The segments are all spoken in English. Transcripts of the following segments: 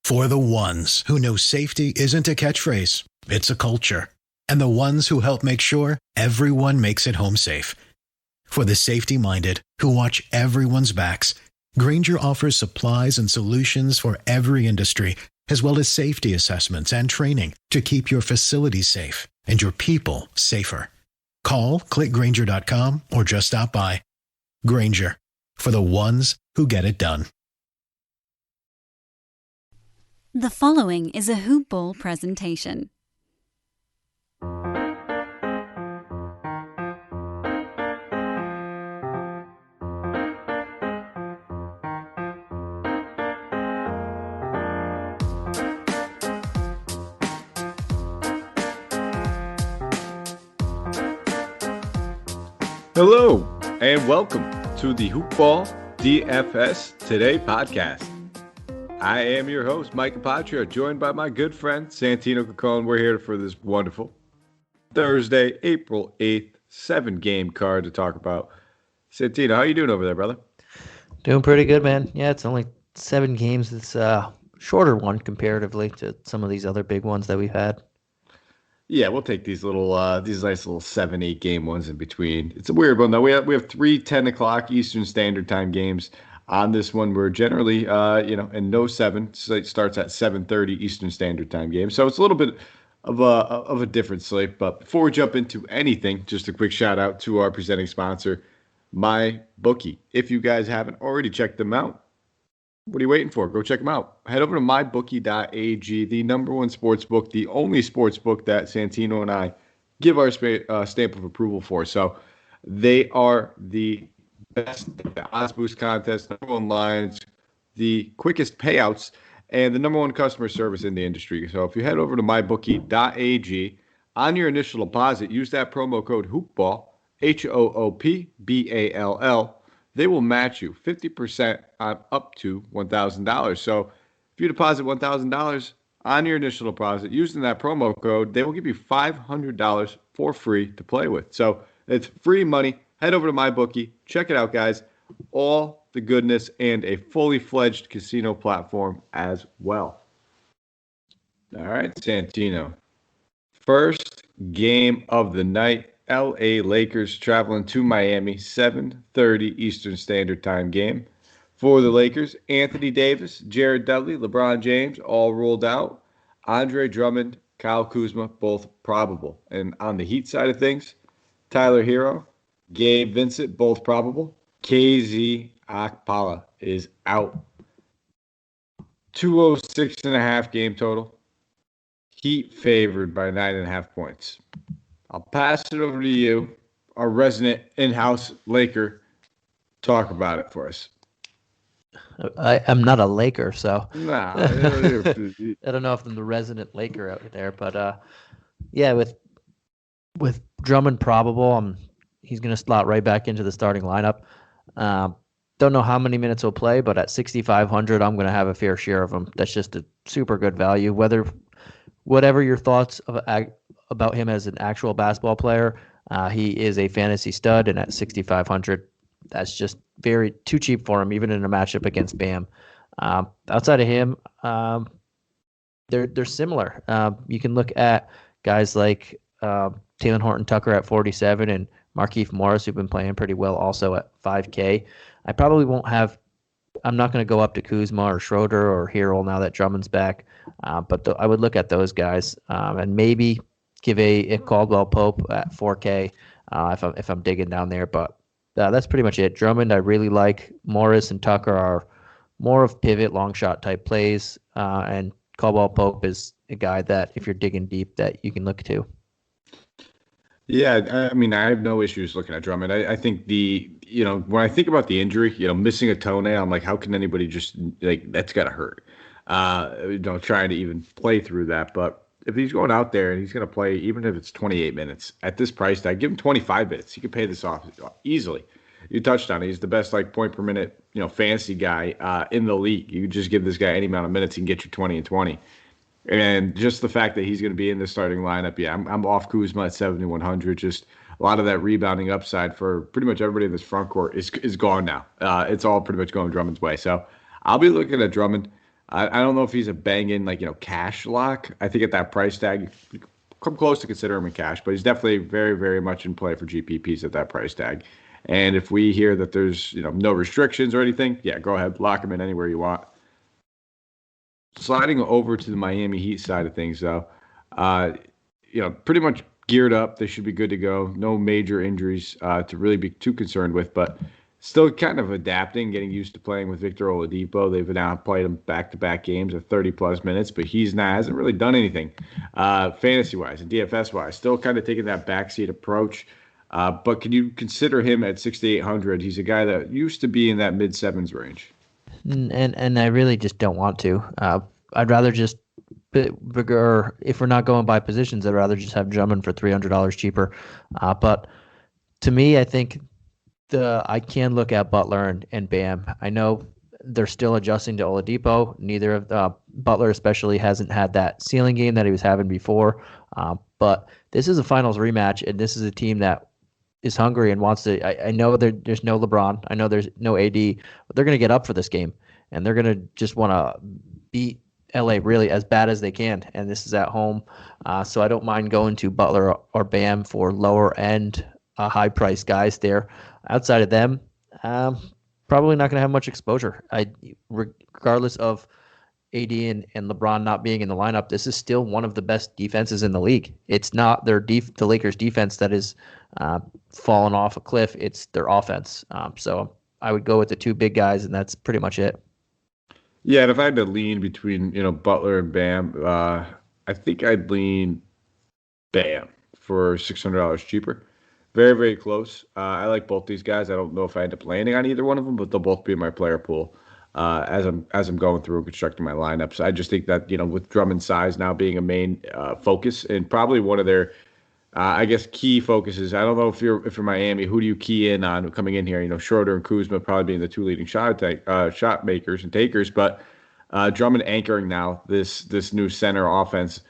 For the ones who know safety isn't a catchphrase, it's a culture. And the ones who help make sure everyone makes it home safe. For the safety-minded who watch everyone's backs, Grainger offers supplies and solutions for every industry, as well as safety assessments and training to keep your facilities safe and your people safer. Call, click Grainger.com, or just stop by. Grainger, for the ones who get it done. The following is a Hoop Ball presentation. Hello, and welcome to the Hoop Ball DFS Today podcast. I am your host, Mike Apatria, joined by my good friend, Santino and We're here for this wonderful Thursday, April 8th, 7-game card to talk about. Santino, how you doing over there, brother? Doing pretty good, man. Yeah, it's only 7 games. It's a shorter one comparatively to some of these other big ones that we've had. Yeah, we'll take these nice little 7-8 game ones in between. It's a weird one though. We have 3 10 o'clock Eastern Standard Time games on this one. We're generally and no 7 slate starts at 7:30 Eastern Standard Time game. So it's a little bit of a different slate. But before we jump into anything, just a quick shout out to our presenting sponsor, MyBookie. If you guys haven't already checked them out, what are you waiting for? Go check them out. Head over to mybookie.ag, the number one sports book, the only sports book that Santino and I give our stamp of approval for. So they are the best, the odds boost contest, number one lines, the quickest payouts, and the number one customer service in the industry. So if you head over to mybookie.ag, on your initial deposit, use that promo code HOOPBALL, HOOPBALL. They will match you 50% on up to $1,000. So if you deposit $1,000 on your initial deposit using that promo code, they will give you $500 for free to play with. So it's free money. Head over to MyBookie. Check it out, guys. All the goodness and a fully fledged casino platform as well. All right, Santino. First game of the night. LA Lakers traveling to Miami, 7:30 Eastern Standard Time game. For the Lakers, Anthony Davis, Jared Dudley, LeBron James, all ruled out. Andre Drummond, Kyle Kuzma, both probable. And on the Heat side of things, Tyler Hero, Gabe Vincent, both probable. KZ Okpala is out. 206.5 game total. Heat favored by 9.5 points. I'll pass it over to you, our resident in-house Laker. Talk about it for us. I'm not a Laker, so Nah. I don't know if I'm the resident Laker out there, but yeah, with Drummond probable, he's going to slot right back into the starting lineup. Don't know how many minutes he'll play, but at 6,500, I'm going to have a fair share of him. That's just a super good value. Whatever your thoughts about him as an actual basketball player, he is a fantasy stud, and at 6,500, that's just too cheap for him, even in a matchup against Bam. Outside of him, they're similar. You can look at guys like Talen Horton-Tucker at 47 and Markieff Morris, who've been playing pretty well, also at 5K. I'm not going to go up to Kuzma or Schroeder or Hero now that Drummond's back, but I would look at those guys and maybe give a Caldwell Pope at 4K if I'm digging down there. But that's pretty much it. Drummond I really like. Morris and Tucker are more of pivot, long shot type plays, and Caldwell Pope is a guy that if you're digging deep that you can look to. Yeah, I mean, I have no issues looking at Drummond. I think when I think about the injury, missing a toenail, I'm like, how can anybody just, that's got to hurt, trying to even play through that. But if he's going out there and he's going to play, even if it's 28 minutes at this price tag, give him 25 minutes. He could pay this off easily. You touched on it. He's the best point per minute, fantasy guy in the league. You just give this guy any amount of minutes, he can get you 20 and 20. And just the fact that he's going to be in the starting lineup, I'm off Kuzma at 7,100. Just a lot of that rebounding upside for pretty much everybody in this front court is gone now. It's all pretty much going Drummond's way. So I'll be looking at Drummond. I don't know if he's a banging cash lock. I think at that price tag, you come close to consider him in cash, but he's definitely very, very much in play for GPPs at that price tag. And if we hear that there's no restrictions or anything, yeah, go ahead, lock him in anywhere you want. Sliding over to the Miami Heat side of things, though, pretty much geared up. They should be good to go. No major injuries to really be too concerned with, but still kind of adapting, getting used to playing with Victor Oladipo. They've now played him back-to-back games of 30-plus minutes, but hasn't really done anything fantasy-wise and DFS-wise. Still kind of taking that backseat approach. But can you consider him at 6,800? He's a guy that used to be in that mid-sevens range. And I really just don't want to. I'd rather just, or if we're not going by positions, I'd rather just have Drummond for $300 cheaper. But to me, I think I can look at Butler and Bam. I know they're still adjusting to Oladipo. Neither of Butler especially hasn't had that ceiling game that he was having before. But this is a finals rematch, and this is a team that is hungry and wants to. I know there's no LeBron. I know there's no AD, but they're going to get up for this game, and they're going to just want to beat LA really as bad as they can. And this is at home, so I don't mind going to Butler or Bam for lower end, high-priced guys there. Outside of them, probably not going to have much exposure. Regardless of AD and LeBron not being in the lineup, this is still one of the best defenses in the league. It's not the Lakers' defense that is fallen off a cliff. It's their offense. So I would go with the two big guys, and that's pretty much it. Yeah, and if I had to lean between Butler and Bam, I think I'd lean Bam for $600 cheaper. Very, very close. I like both these guys. I don't know if I end up landing on either one of them, but they'll both be in my player pool as I'm going through and constructing my lineups. I just think that with Drummond's size now being a main focus and probably one of their key focuses. I don't know if you're Miami, who do you key in on coming in here? Schroeder and Kuzma probably being the two leading shot makers and takers, but Drummond anchoring now this new center offense.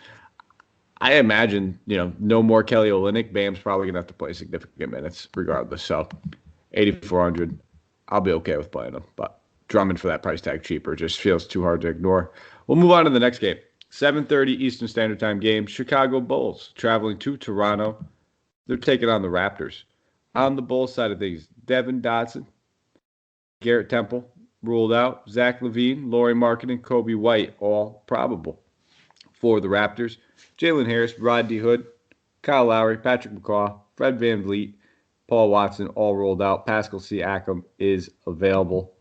I imagine, no more Kelly Olynyk. Bam's probably going to have to play significant minutes regardless. So 8,400, I'll be okay with playing him. But Drummond for that price tag cheaper just feels too hard to ignore. We'll move on to the next game. 7:30 Eastern Standard Time game. Chicago Bulls traveling to Toronto. They're taking on the Raptors. On the Bulls side of things, Devin Dotson, Garrett Temple ruled out. Zach LaVine, Lauri Markkanen, Kobe White, all probable. For the Raptors, Jalen Harris, Rodney Hood, Kyle Lowry, Patrick McCaw, Fred VanVleet, Paul Watson, all rolled out. Pascal Siakam is available.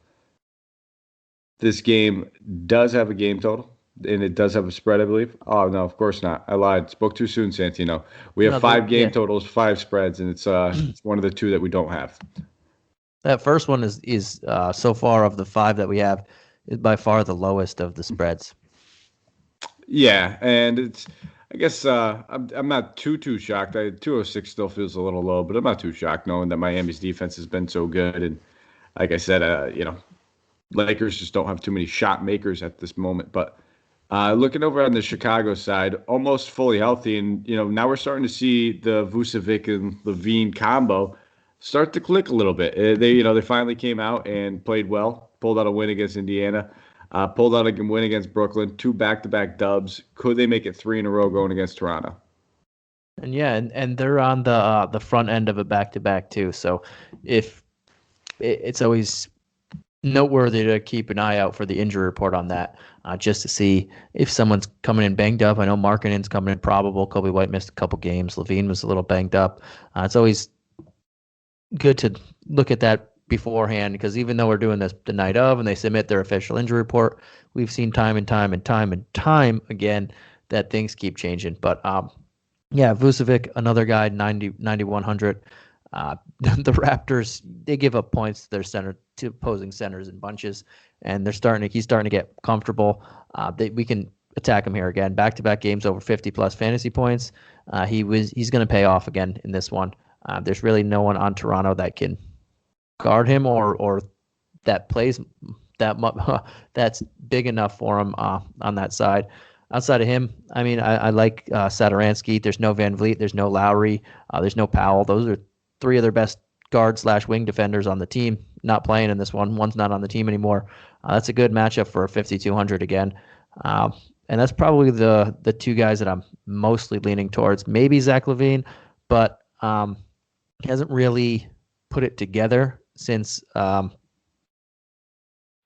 This game does have a game total, and it does have a spread, I believe. Oh, no, of course not. I lied. Spoke too soon, Santino. We have 5 game totals, 5 spreads, and it's one of the 2 that we don't have. That first one is so far of the 5 that we have is by far the lowest of the spreads. Yeah, and it's, I guess I'm not too shocked. 206 still feels a little low, but I'm not too shocked knowing that Miami's defense has been so good. And like I said, Lakers just don't have too many shot makers at this moment. But looking over on the Chicago side, almost fully healthy, and now we're starting to see the Vucevic and LaVine combo start to click a little bit. They finally came out and played well, pulled out a win against Indiana. Pulled out a win against Brooklyn, 2 back-to-back dubs. Could they make it 3 in a row going against Toronto? And yeah, and they're on the front end of a back-to-back too. So if it's always noteworthy to keep an eye out for the injury report on that, just to see if someone's coming in banged up. I know Markkanen's coming in probable. Kobe White missed a couple games. LaVine was a little banged up. It's always good to look at that beforehand, because even though we're doing this the night of and they submit their official injury report, we've seen time and time again that things keep changing. But Vucevic, another guy, 9,100. The Raptors, they give up points to their opposing centers in bunches, and he's starting to get comfortable. We can attack him here again. Back-to-back games over 50-plus fantasy points. He's going to pay off again in this one. There's really no one on Toronto that can guard him or that plays that's big enough for him on that side. Outside of him, I mean, I like Satoransky. There's no VanVleet. There's no Lowry. There's no Powell. Those are 3 of their best guard/wing defenders on the team. Not playing in this one. One's not on the team anymore. That's a good matchup for 5,200 again. And that's probably the two guys that I'm mostly leaning towards. Maybe Zach LaVine, but he hasn't really put it together since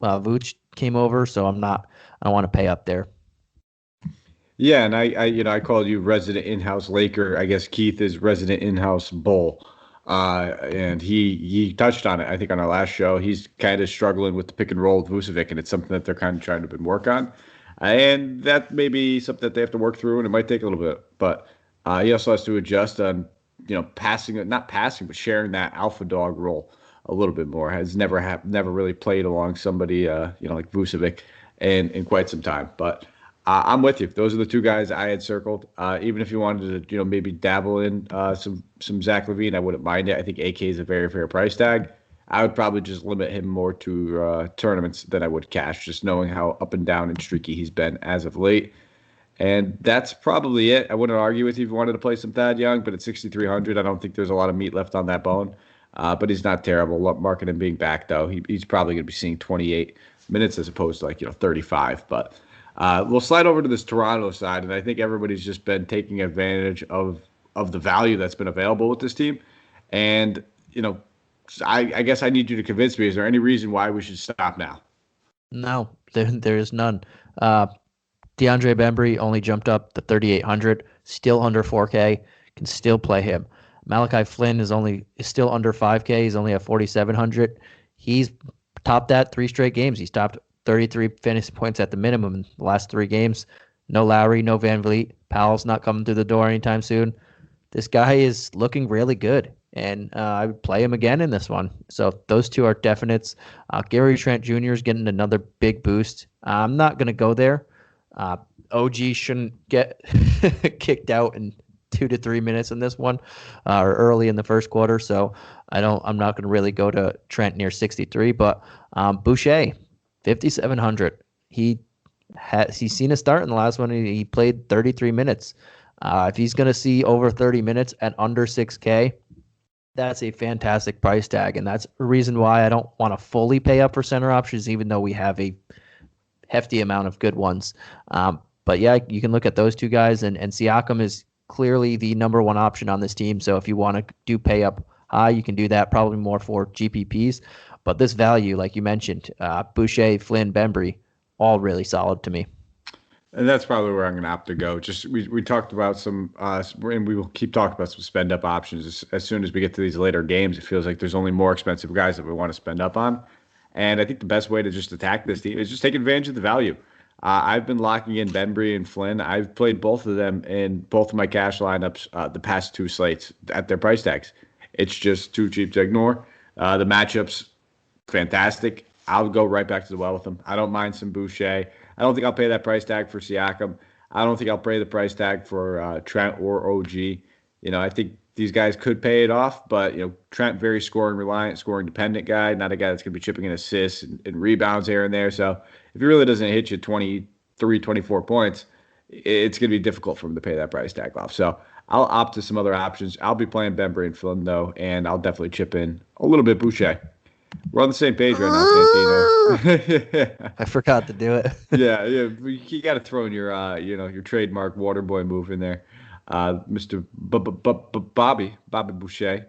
Vooch came over, so I don't want to pay up there. Yeah, and I called you resident in-house Laker. I guess Keith is resident in-house Bull. And he touched on it, I think, on our last show. He's kind of struggling with the pick and roll with Vucevic, and it's something that they're kind of trying to work on. And that may be something that they have to work through, and it might take a little bit. But he also has to adjust on, passing, not passing, but sharing that alpha dog role a little bit more. Has never really played along somebody, like Vucevic in quite some time. But I'm with you. Those are the two guys I had circled. Even if you wanted to, maybe dabble in some Zach LaVine, I wouldn't mind it. I think AK is a very fair price tag. I would probably just limit him more to tournaments than I would cash, just knowing how up and down and streaky he's been as of late. And that's probably it. I wouldn't argue with you if you wanted to play some Thad Young, but at 6,300, I don't think there's a lot of meat left on that bone. But he's not terrible. Marking him being back, though, he's probably going to be seeing 28 minutes as opposed to 35. But we'll slide over to this Toronto side, and I think everybody's just been taking advantage of the value that's been available with this team. And I guess I need you to convince me. Is there any reason why we should stop now? No, there is none. DeAndre Bembry only jumped up to 3,800, still under 4K, can still play him. Malachi Flynn is still under 5K. He's only at 4,700. He's topped that 3 straight games. He's topped 33 fantasy points at the minimum in the last 3 games. No Lowry, no Van Vliet. Powell's not coming through the door anytime soon. This guy is looking really good, and I would play him again in this one. So those two are definites. Gary Trent Jr. is getting another big boost. I'm not going to go there. OG shouldn't get kicked out in 2 to 3 minutes in this one, or early in the first quarter. So I'm not going to really go to Trent near 63, but Boucher, 5,700. He's seen a start in the last one. He played 33 minutes. If he's going to see over 30 minutes at under 6K, that's a fantastic price tag. And that's a reason why I don't want to fully pay up for center options, even though we have a hefty amount of good ones. But yeah, you can look at those two guys, and Siakam is clearly the number one option on this team. So if you want to do pay up high, you can do that, probably more for GPPs. But this value, like you mentioned, Boucher, Flynn, Bembry, all really solid to me. And that's probably where I'm going to opt to go. Just we talked about some, and we will keep talking about some spend up options as soon as we get to these later games. It feels like there's only more expensive guys that we want to spend up on. And I think the best way to just attack this team is just take advantage of the value. I've been locking in Bembry and Flynn. I've played both of them in both of my cash lineups the past 2 slates at their price tags. It's just too cheap to ignore. The matchups, fantastic. I'll go right back to the well with them. I don't mind some Boucher. I don't think I'll pay that price tag for Siakam. I don't think I'll pay the price tag for Trent or OG. I think these guys could pay it off, but Trent, very scoring reliant, scoring dependent guy, not a guy that's going to be chipping in assists and rebounds here and there. So if he really doesn't hit you 23, 24 points, it's going to be difficult for him to pay that price tag off. So I'll opt to some other options. I'll be playing Bembry and Flynn, though, and I'll definitely chip in a little bit Boucher. We're on the same page right now, Santino. I forgot to do it. Yeah, you got to throw in your trademark Waterboy move in there, Mr. Bobby Boucher.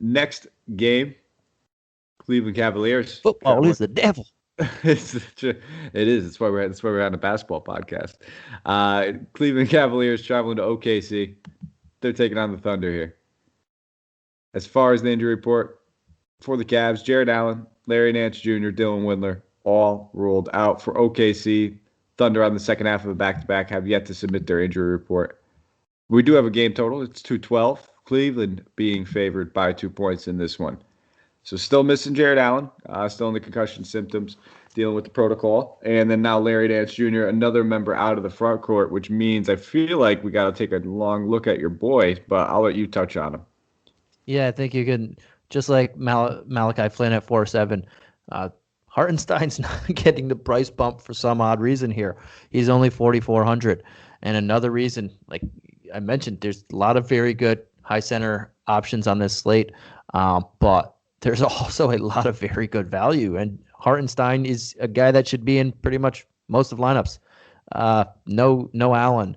Next game, Cleveland Cavaliers. Football is the devil. It is. That's why we're on a basketball podcast. Cleveland Cavaliers traveling to OKC. They're taking on the Thunder here. As far as the injury report for the Cavs, Jared Allen, Larry Nance Jr., Dylan Windler, all ruled out for OKC. Thunder on the second half of a back-to-back have yet to submit their injury report. We do have a game total. It's 212. Cleveland being favored by 2 points in this one. So still missing Jared Allen, still in the concussion symptoms, dealing with the protocol. And then now Larry Nance Jr., another member out of the front court, which means I feel like we got to take a long look at your boy, but I'll let you touch on him. Yeah, I think you can, just like Malachi Flynn at 4.7, Hartenstein's not getting the price bump for some odd reason here. He's only 4,400. And another reason, like I mentioned, there's a lot of very good high center options on this slate, but there's also a lot of very good value. And Hartenstein is a guy that should be in pretty much most of lineups. No Allen,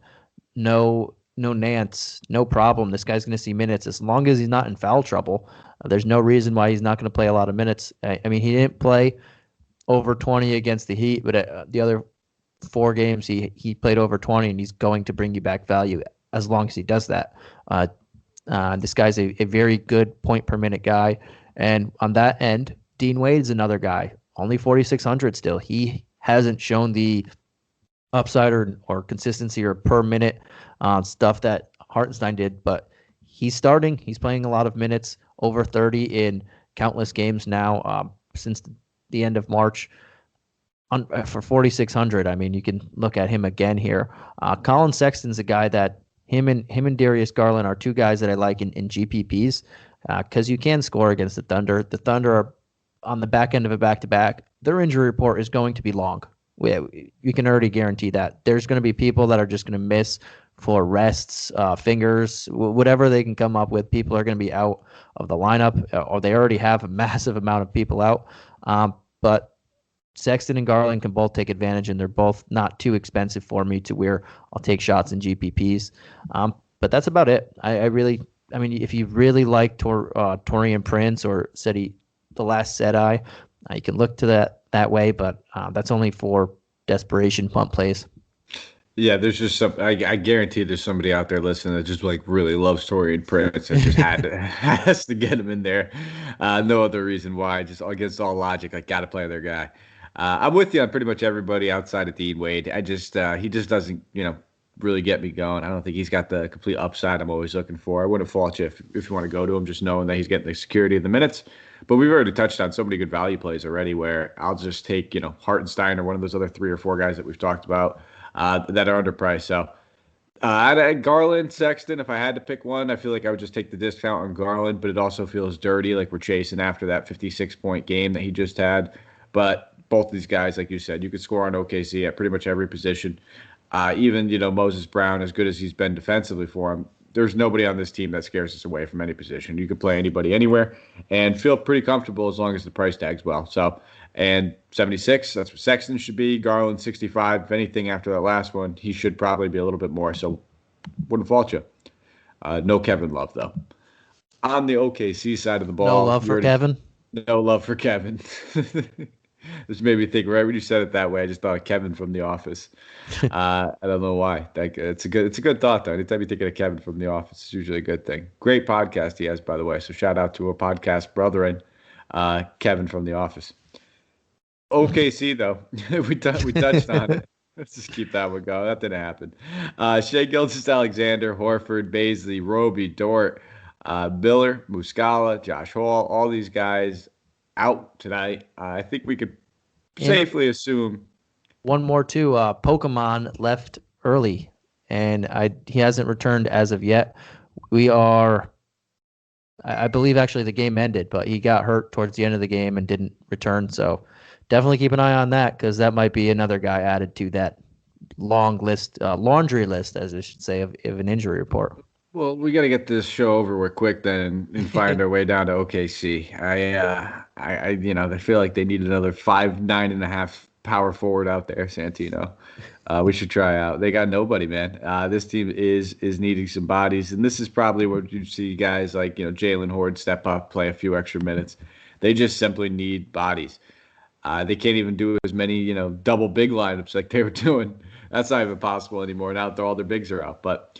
no Nance, no problem. This guy's going to see minutes as long as he's not in foul trouble. There's no reason why he's not going to play a lot of minutes. I mean, he didn't play over 20 against the Heat, but the other 4 games he played over 20, and he's going to bring you back value as long as he does that. This guy's a very good point per minute guy. And on that end, Dean Wade's another guy, only 4,600 still. He hasn't shown the upside or consistency or per minute stuff that Hartenstein did, but he's starting. He's playing a lot of minutes, over 30 in countless games now since the end of March. For 4,600, I mean, you can look at him again here. Colin Sexton's a guy that him and Darius Garland are 2 guys that I like in GPPs because you can score against the Thunder. The Thunder are on the back end of a back-to-back. Their injury report is going to be long. We can already guarantee that. There's going to be people that are just going to miss for rests, fingers, whatever they can come up with. People are going to be out of the lineup, or they already have a massive amount of people out. But Sexton and Garland can both take advantage, and they're both not too expensive for me to where I'll take shots in GPPs. But that's about it. I mean, if you really like Taurean Prince or the last Seti, you can look to that way, but that's only for desperation pump plays. Yeah, there's just I guarantee there's somebody out there listening that just like really loves Taurean Prince and just has to get him in there. No other reason why, just against all logic, got to play their guy. I'm with you on pretty much everybody outside of Dean Wade. He just doesn't, really get me going. I don't think he's got the complete upside I'm always looking for. I wouldn't fault you if you want to go to him, just knowing that he's getting the security of the minutes. But we've already touched on so many good value plays already where I'll just take, Hartenstein or one of those other 3 or 4 guys that we've talked about that are underpriced. So I'd add Garland, Sexton. If I had to pick one, I feel like I would just take the discount on Garland, but it also feels dirty, like we're chasing after that 56-point game that he just had. But both of these guys, like you said, you could score on OKC at pretty much every position. Even, Moses Brown, as good as he's been defensively for him, there's nobody on this team that scares us away from any position. You could play anybody anywhere and feel pretty comfortable as long as the price tag's well. So, and 76, that's what Sexton should be. Garland, 65. If anything after that last one, he should probably be a little bit more. So, wouldn't fault you. No Kevin Love, though. On the OKC side of the ball. No love for Kevin? No love for Kevin. This made me think right when you said it that way. I just thought of Kevin from The Office. I don't know why. It's a good thought though. Anytime you're thinking of Kevin from The Office, it's usually a good thing. Great podcast he has, by the way. So shout out to a podcast brethren, Kevin from The Office. OKC though, we touched on it. Let's just keep that one going. That didn't happen. Shai Gilgeous-Alexander, Horford, Baisley, Roby, Dort, Miller, Muscala, Josh Hall, all these guys out tonight. I think we could safely assume. One more too. Pokemon left early, and he hasn't returned as of yet. I believe actually the game ended, but he got hurt towards the end of the game and didn't return. So definitely keep an eye on that because that might be another guy added to that long list, laundry list, as I should say, of an injury report. Well, we got to get this show over with quick then and find our way down to OKC. I feel like they need another 5'9.5" power forward out there, Santino. We should try out. They got nobody, man. This team is needing some bodies, and this is probably where you see guys like Jalen Horde step up, play a few extra minutes. They just simply need bodies. They can't even do as many double big lineups like they were doing. That's not even possible anymore. Now all their bigs are out, but.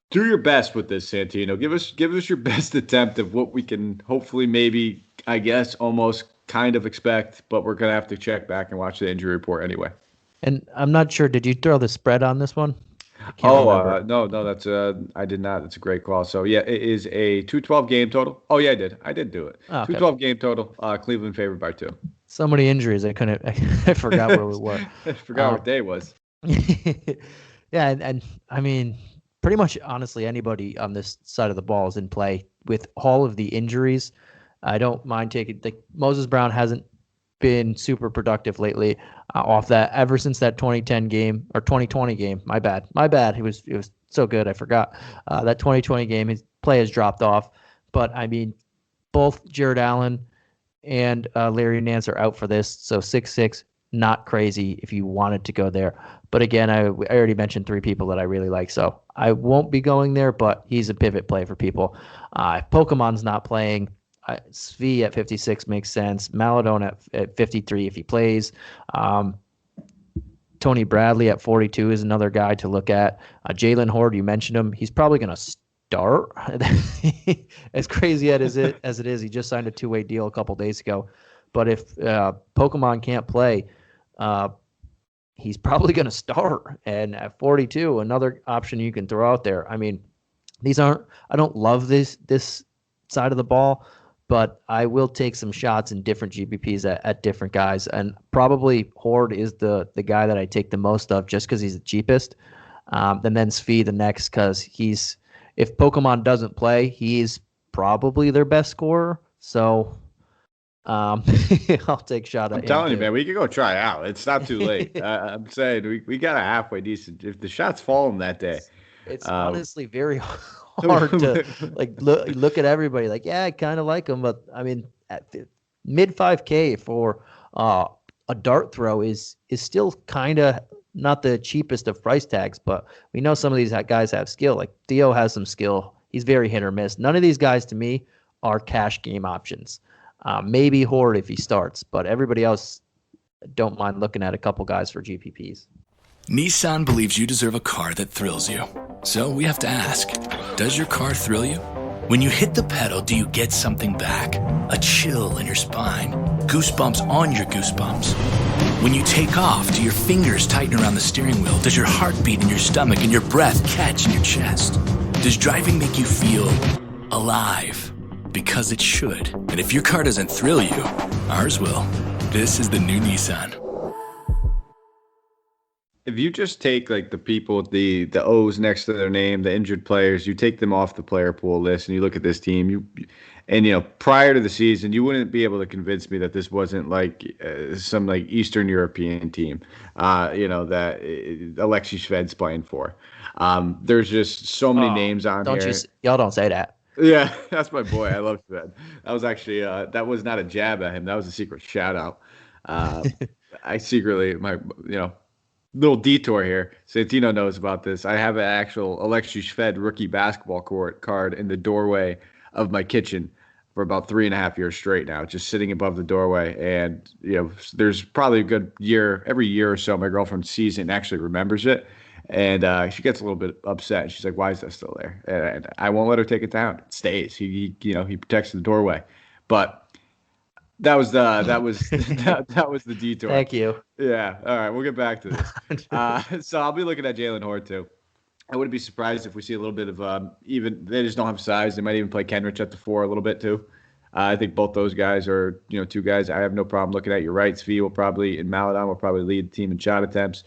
Do your best with this, Santino. Give us your best attempt of what we can hopefully maybe, I guess, almost kind of expect, but we're going to have to check back and watch the injury report anyway. And I'm not sure, did you throw the spread on this one? No, that's I did not. That's a great call. So, yeah, it is a 212 game total. Oh, yeah, I did. I did do it. Oh, okay. 212 game total. Cleveland favored by 2. So many injuries. I forgot where we were. I forgot what day it was. Yeah, and I mean, pretty much, honestly, anybody on this side of the ball is in play with all of the injuries. I don't mind taking Moses Brown hasn't been super productive lately off that ever since that 2010 game or 2020 game. My bad. It was so good. I forgot that 2020 game. His play has dropped off, but I mean, both Jared Allen and Larry Nance are out for this, so 6-6, not crazy if you wanted to go there. But again, I already mentioned 3 people that I really like, so I won't be going there, but he's a pivot play for people. If Pokemon's not playing, Svi at 56 makes sense. Maladon at 53 if he plays. Tony Bradley at 42 is another guy to look at. Jalen Horde, you mentioned him. He's probably going to start. As crazy as it is, he just signed a 2-way deal a couple days ago. But if Pokemon can't play, he's probably going to start. And at 42, another option you can throw out there. I mean, I don't love this side of the ball, but I will take some shots in different GPPs at different guys. And probably Horde is the guy that I take the most of just because he's the cheapest. And then Svi the next because if Pokemon doesn't play, he's probably their best scorer. So I'll take a shot at him. I'm telling you, man, we could go try out. It's not too late. I'm saying we got a halfway decent. If the shots fall in that day. It's honestly very hard to look at everybody like, yeah, I kind of like him, but I mean, at mid 5K for a dart throw is still kind of not the cheapest of price tags, but we know some of these guys have skill. Like Theo has some skill. He's very hit or miss. None of these guys to me are cash game options. Maybe Horde if he starts, but everybody else don't mind looking at a couple guys for GPPs. Nissan believes you deserve a car that thrills you. So we have to ask, does your car thrill you? When you hit the pedal, do you get something back? A chill in your spine, goosebumps on your goosebumps. When you take off, do your fingers tighten around the steering wheel? Does your heart beat in your stomach and your breath catch in your chest? Does driving make you feel alive? Because it should. And if your car doesn't thrill you, ours will. This is the new Nissan. If you just take like the people with the O's next to their name, the injured players, you take them off the player pool list and you look at this team, prior to the season, you wouldn't be able to convince me that this wasn't like some like Eastern European team, that Alexei Shved's playing for. There's just so many names on here. Y'all don't say that. Yeah, that's my boy. I love Shved. That was actually that was not a jab at him. That was a secret shout out. I secretly little detour here. Santino knows about this. I have an actual Alexei Shved rookie basketball court card in the doorway of my kitchen for about 3.5 years straight now, just sitting above the doorway. And, there's probably a good year, every year or so, my girlfriend sees it and actually remembers it. And she gets a little bit upset. She's like, why is that still there? And I won't let her take it down. It stays. He protects the doorway. But that was the detour. Thank you. Yeah. All right. We'll get back to this. So I'll be looking at Jalen Horde too. I wouldn't be surprised if we see a little bit of even they just don't have size. They might even play Kenrich at the 4 a little bit too. I think both those guys are 2 guys I have no problem looking at. You're right. Svi will probably and Maladon will probably lead the team in shot attempts,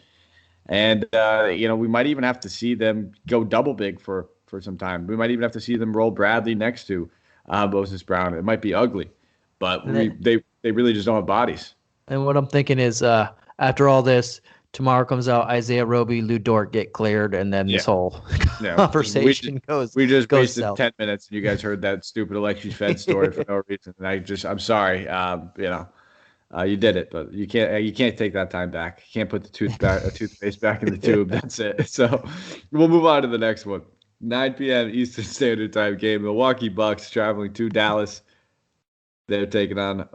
and we might even have to see them go double big for some time. We might even have to see them roll Bradley next to Moses Brown. It might be ugly. But they really just don't have bodies. And what I'm thinking is after all this, tomorrow comes out Isaiah Roby, Lou Dort get cleared, and then this whole conversation goes. We just goes wasted south. 10 minutes, and you guys heard that stupid Alexei Shved story for no reason. And I'm sorry. You did it, but you can't take that time back. You can't put the toothpaste back in the tube. That's it. So we'll move on to the next one. 9 p.m. Eastern Standard Time game. Milwaukee Bucks traveling to Dallas. They're taking on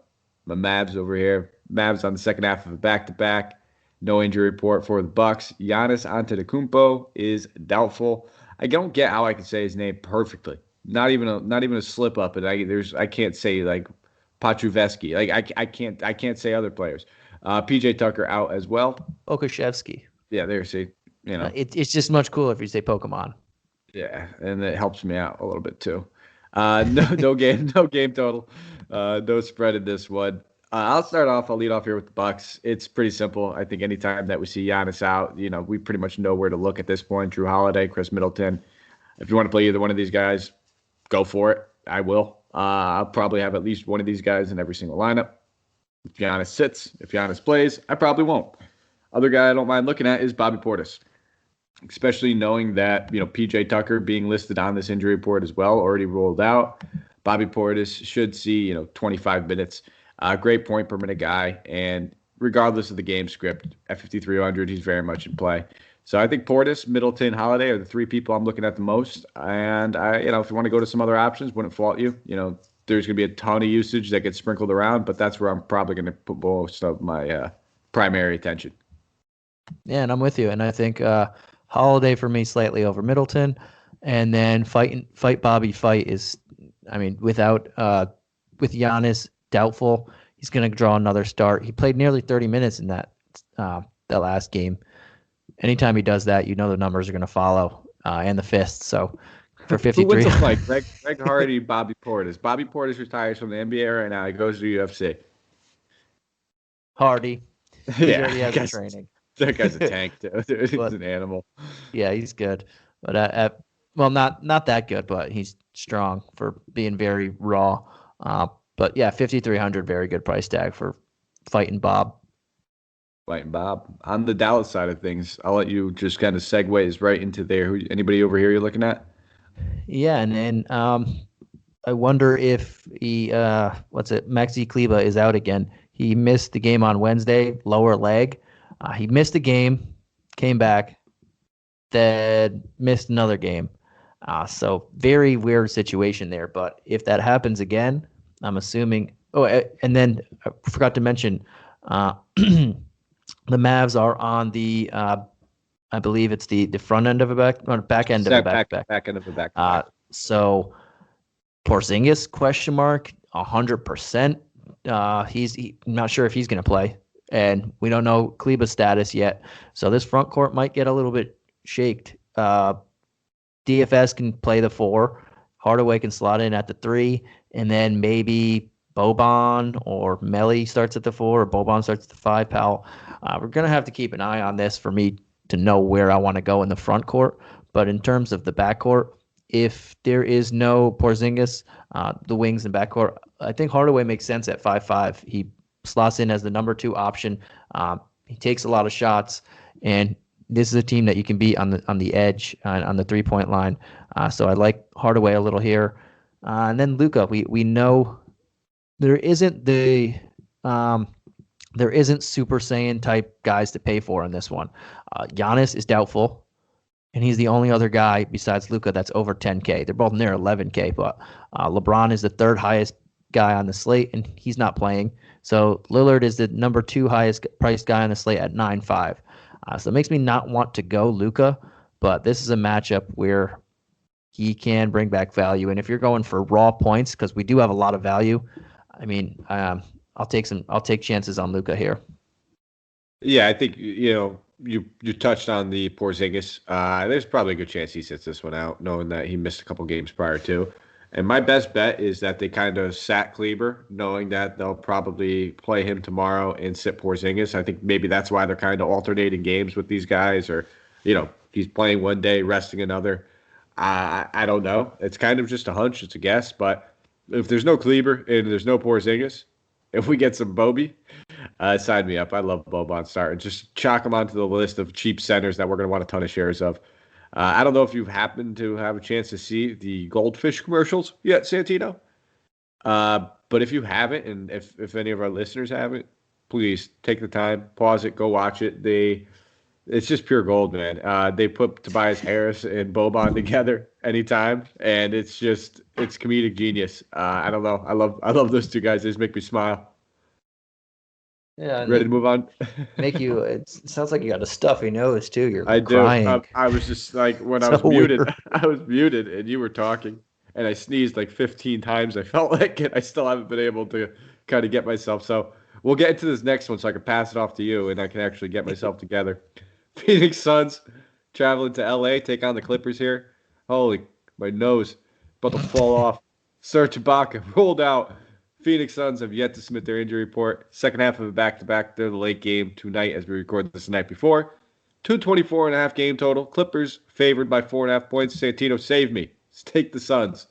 the Mavs over here. Mavs on the second half of a back-to-back. No injury report for the Bucks. Giannis Antetokounmpo is doubtful. I don't get how I can say his name perfectly. Not even a slip up, and I can't say like Patruvesky. Like I can't say other players. PJ Tucker out as well. Okashevsky. Yeah, there. See, it's just much cooler if you say Pokemon. Yeah, and it helps me out a little bit too. No game total. No spread in this one. I'll lead off here with the Bucks. It's pretty simple. I think anytime that we see Giannis out, we pretty much know where to look at this point. Drew Holiday, Chris Middleton. If you want to play either one of these guys, go for it. I will. I'll probably have at least one of these guys in every single lineup. If Giannis sits, if Giannis plays, I probably won't. Other guy I don't mind looking at is Bobby Portis, especially knowing that, PJ Tucker being listed on this injury report as well, already ruled out. Bobby Portis should see, 25 minutes Great point per minute guy, and regardless of the game script, at 5,300, he's very much in play. So I think Portis, Middleton, Holiday are the three people I'm looking at the most. And if you want to go to some other options, wouldn't fault you. There's going to be a ton of usage that gets sprinkled around, but that's where I'm probably going to put most of my primary attention. Yeah, and I'm with you. And I think Holiday for me slightly over Middleton, and then fight Bobby fight is, with Giannis doubtful, he's going to draw another start. He played nearly 30 minutes in that last game. Anytime he does that, the numbers are going to follow and the fists. So for 53, who wins the fight? Greg Hardy, Bobby Portis. Bobby Portis retires from the NBA right now. He goes to the UFC. Hardy. He already has the training. That guy's a tank too. He's an animal. Yeah, he's good, but not that good, but he's strong for being very raw. But yeah, 5,300, very good price tag for fighting Bob. Fighting Bob. On the Dallas side of things, I'll let you just kind of segues right into there. Anybody over here you're looking at? Yeah, and then I wonder if Maxi Kleber is out again. He missed the game on Wednesday, lower leg. He missed the game, came back, then missed another game. So very weird situation there. But if that happens again, I'm assuming. Oh, and then I forgot to mention, the Mavs are on the, I believe it's the front end of a back end of a back. Back end of a back. So Porzingis, 100%. I'm not sure if he's going to play, and we don't know Kleber's status yet. So this front court might get a little bit shaked. DFS can play the 4. Hardaway can slot in at the 3, and then maybe Boban or Melly starts at the 4, or Boban starts at the 5. Powell. We're going to have to keep an eye on this for me to know where I want to go in the front court. But in terms of the backcourt, if there is no Porzingis, the wings and backcourt, I think Hardaway makes sense at 5'5". He slots in as the number 2 option. He takes a lot of shots, and this is a team that you can beat on the edge, on the 3-point line. So I like Hardaway a little here. And then Luka, we know there isn't Super Saiyan type guys to pay for in this one. Giannis is doubtful, and he's the only other guy besides Luka that's over 10K. They're both near 11K, but LeBron is the 3rd highest guy on the slate, and he's not playing. So Lillard is the number 2 highest priced guy on the slate at 9.5. So it makes me not want to go Luka, but this is a matchup where he can bring back value. And if you're going for raw points, because we do have a lot of value, I'll take chances on Luka here. Yeah, I think you touched on the Porzingis. There's probably a good chance he sits this one out, knowing that he missed a couple games prior to. And my best bet is that they kind of sat Kleber, knowing that they'll probably play him tomorrow and sit Porzingis. I think maybe that's why they're kind of alternating games with these guys, or he's playing one day, resting another. I don't know. It's kind of just a hunch. It's a guess. But if there's no Kleber and there's no Porzingis, if we get some Bobby, sign me up. I love Boban starting. Just chalk him onto the list of cheap centers that we're going to want a ton of shares of. I don't know if you've happened to have a chance to see the Goldfish commercials yet, Santino. But if you haven't, and if any of our listeners haven't, please take the time, pause it, go watch it. It's just pure gold, man. They put Tobias Harris and Boban together anytime, and it's comedic genius. I don't know. I love those two guys. They just make me smile. Yeah. Ready to move on? It sounds like you got a stuffy nose too. You're crying. Do. I was just like, when I was muted, I was muted and you were talking, and I sneezed like 15 times. I felt like it. I still haven't been able to kind of get myself. So we'll get into this next one so I can pass it off to you and I can actually get myself together. Phoenix Suns traveling to LA, take on the Clippers here. Holy, my nose about to fall off. Serge Ibaka rolled out. Phoenix Suns have yet to submit their injury report. Second half of a back-to-back. They're the late game tonight as we record this the night before. 224.5 game total. Clippers favored by 4.5 points. Santino, save me. Let's take the Suns.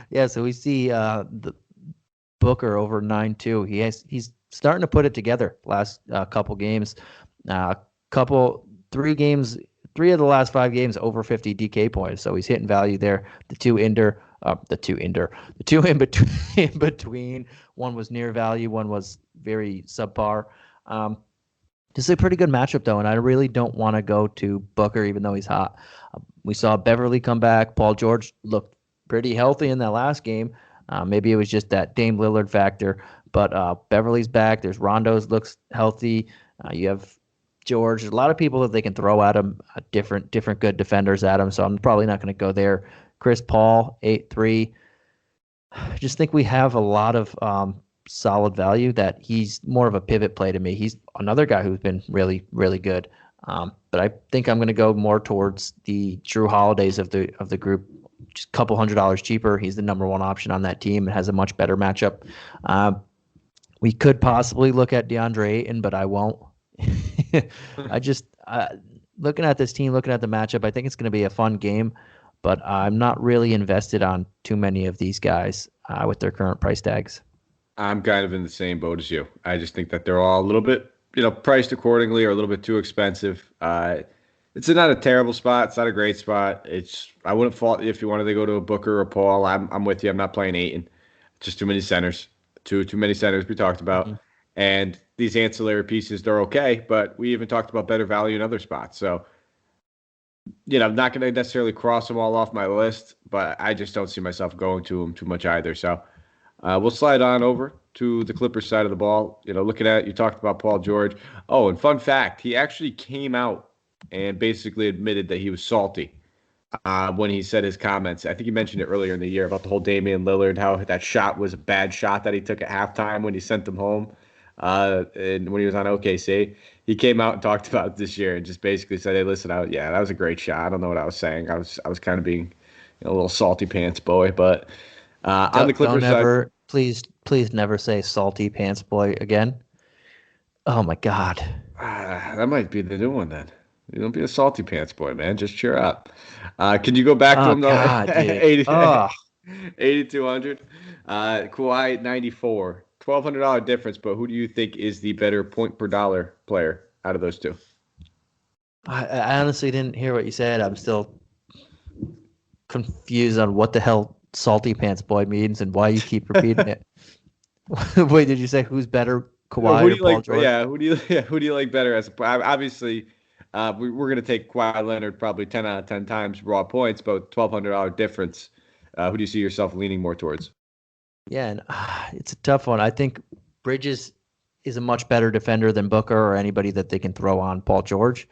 Yeah, so we see the Booker over 9-2. He's starting to put it together last couple games. Three of the last 5 games over 50 DK points. So he's hitting value there. The 2 ender The two in between. In between. One was near value. One was very subpar. This is a pretty good matchup, though, and I really don't want to go to Booker, even though he's hot. We saw Beverly come back. Paul George looked pretty healthy in that last game. Maybe it was just that Dame Lillard factor, but Beverly's back. There's Rondo's looks healthy. You have George. There's a lot of people that they can throw at him, different good defenders at him, so I'm probably not going to go there. Chris Paul, 8-3. I just think we have a lot of solid value that he's more of a pivot play to me. He's another guy who's been really, really good. But I think I'm going to go more towards the Drew Holidays of the group, just a couple $100 cheaper. He's the number one option on that team and has a much better matchup. We could possibly look at DeAndre Ayton, but I won't. I just looking at this team, looking at the matchup, I think it's going to be a fun game, but I'm not really invested on too many of these guys with their current price tags. I'm kind of in the same boat as you. I just think that they're all a little bit, priced accordingly or a little bit too expensive. It's not a terrible spot. It's not a great spot. I wouldn't fault if you wanted to go to a Booker or Paul. I'm with you. I'm not playing Ayton. Just too many centers. Too many centers we talked about. Mm-hmm. And these ancillary pieces, they're okay, but we even talked about better value in other spots. So, I'm not going to necessarily cross them all off my list, but I just don't see myself going to them too much either. So we'll slide on over to the Clippers side of the ball. Looking at, you talked about Paul George. Oh, and fun fact, he actually came out and basically admitted that he was salty when he said his comments. I think he mentioned it earlier in the year about the whole Damien Lillard, how that shot was a bad shot that he took at halftime when he sent them home. And when he was on OKC, he came out and talked about it this year and just basically said, "Hey, listen, that was a great shot. I don't know what I was saying. I was kind of being a little salty pants boy." But on the Clippers side, please never say salty pants boy again. Oh my God, that might be the new one then. You don't be a salty pants boy, man. Just cheer up. Can you go back to him though? God, 8,200. Kawhi 94. $1,200 difference, but who do you think is the better point per dollar player out of those two? I honestly didn't hear what you said. I'm still confused on what the hell salty pants boy means and why you keep repeating it. Wait, did you say who's better, Kawhi or Paul George? Yeah, who do you like better? Obviously, we're going to take Kawhi Leonard probably 10 out of 10 times raw points, but $1,200 difference. Who do you see yourself leaning more towards? Yeah, and it's a tough one. I think Bridges is a much better defender than Booker or anybody that they can throw on Paul George.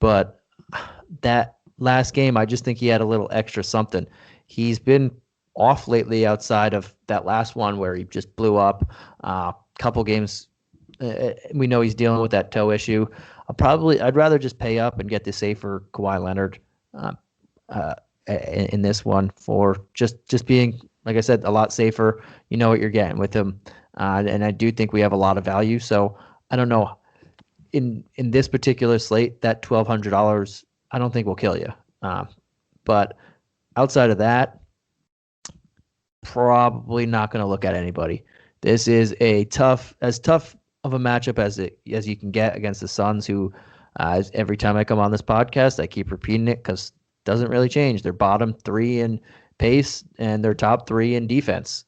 But that last game, I just think he had a little extra something. He's been off lately outside of that last one where he just blew up. Couple games, we know he's dealing with that toe issue. I'd rather just pay up and get the safer Kawhi Leonard in this one for just being, like I said, a lot safer. You know what you're getting with him. And I do think we have a lot of value. So I don't know. In this particular slate, that $1,200, I don't think will kill you. But outside of that, probably not going to look at anybody. This is as tough of a matchup as you can get against the Suns, who every time I come on this podcast, I keep repeating it because it doesn't really change. They're bottom 3 in pace and they're top 3 in defense.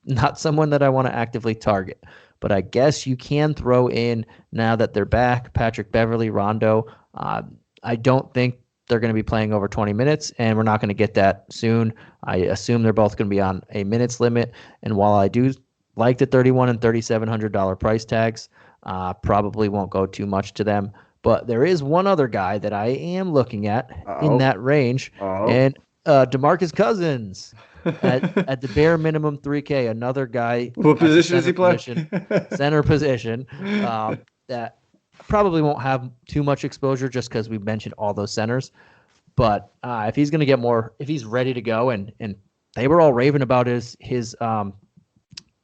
Not someone that I want to actively target, but I guess you can throw in, now that they're back, Patrick Beverly, Rondo. I don't think they're going to be playing over 20 minutes, and we're not going to get that soon. I assume they're both going to be on a minutes limit, and while I do like the $3,100 and $3,700 price tags, probably won't go too much to them. But there is one other guy that I am looking at in that range, and Demarcus Cousins at the bare minimum $3K. Another guy. What position does he play? Center position. That probably won't have too much exposure just because we mentioned all those centers. But if he's going to get more, if he's ready to go, and they were all raving about his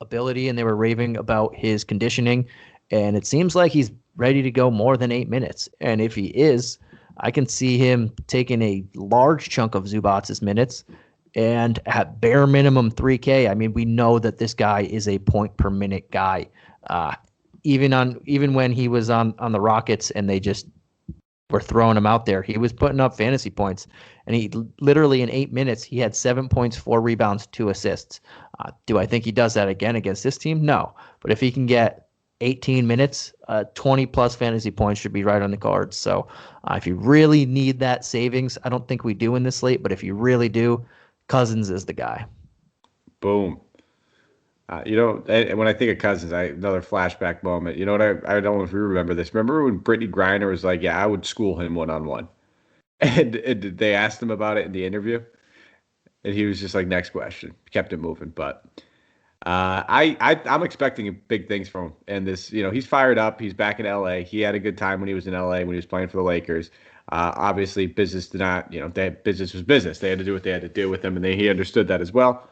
ability, and they were raving about his conditioning, and it seems like he's ready to go more than 8 minutes. And if he is, I can see him taking a large chunk of Zubac's minutes, and at bare minimum $3K. I mean, we know that this guy is a point per minute guy. Even when he was on the Rockets and they just were throwing him out there. He was putting up fantasy points, and he literally in 8 minutes he had 7 points, 4 rebounds, 2 assists. Do I think he does that again against this team? No, but if he can get 18 minutes, 20 plus fantasy points should be right on the cards. So if you really need that savings, I don't think we do in this slate, but if you really do, Cousins is the guy. Boom. When I think of Cousins, another flashback moment. You know what? I don't know if you remember this. Remember when Brittany Griner was like, "Yeah, I would school him one-on-one," and they asked him about it in the interview, and he was just like, "Next question," kept it moving. But I'm expecting big things from him. And this, he's fired up. He's back in LA. He had a good time when he was in LA when he was playing for the Lakers. Obviously, business did not, business was business. They had to do what they had to do with him, and he understood that as well.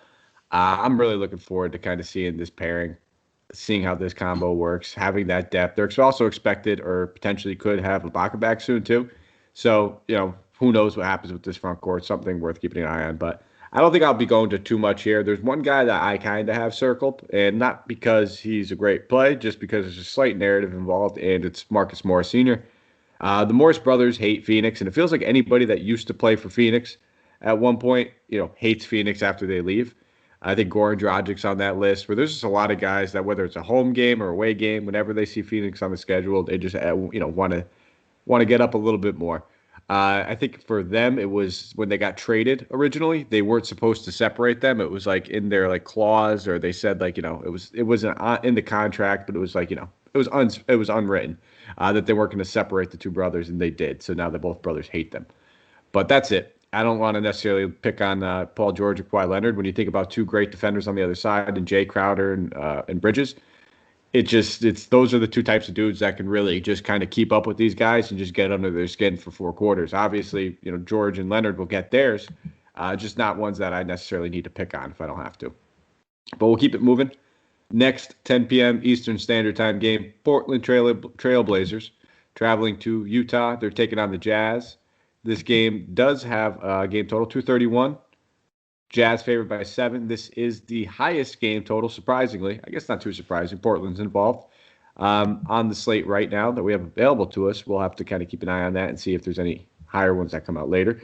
I'm really looking forward to kind of seeing this pairing, seeing how this combo works, having that depth. They're also expected or potentially could have Ibaka back soon too. So, who knows what happens with this front court, something worth keeping an eye on. But I don't think I'll be going to too much here. There's one guy that I kind of have circled, and not because he's a great play, just because there's a slight narrative involved, and it's Marcus Morris Sr. The Morris brothers hate Phoenix, and it feels like anybody that used to play for Phoenix at one point, hates Phoenix after they leave. I think Goran Dragic's on that list, where there's just a lot of guys that whether it's a home game or away game, whenever they see Phoenix on the schedule, they just want to get up a little bit more. I think for them, it was when they got traded originally, they weren't supposed to separate them. It was like in their clause, or they said it wasn't in the contract, but it was it was unwritten that they weren't going to separate the two brothers, and they did. So now they both brothers hate them. But that's it. I don't want to necessarily pick on Paul George or Kawhi Leonard. When you think about two great defenders on the other side, and Jay Crowder and Bridges, those are the two types of dudes that can really just kind of keep up with these guys and just get under their skin for 4 quarters. Obviously, George and Leonard will get theirs, just not ones that I necessarily need to pick on if I don't have to. But we'll keep it moving. Next 10 p.m. Eastern Standard Time game, Portland Trailblazers traveling to Utah. They're taking on the Jazz. This game does have a game total, 231. Jazz favored by 7. This is the highest game total, surprisingly. I guess not too surprising. Portland's involved on the slate right now that we have available to us. We'll have to kind of keep an eye on that and see if there's any higher ones that come out later.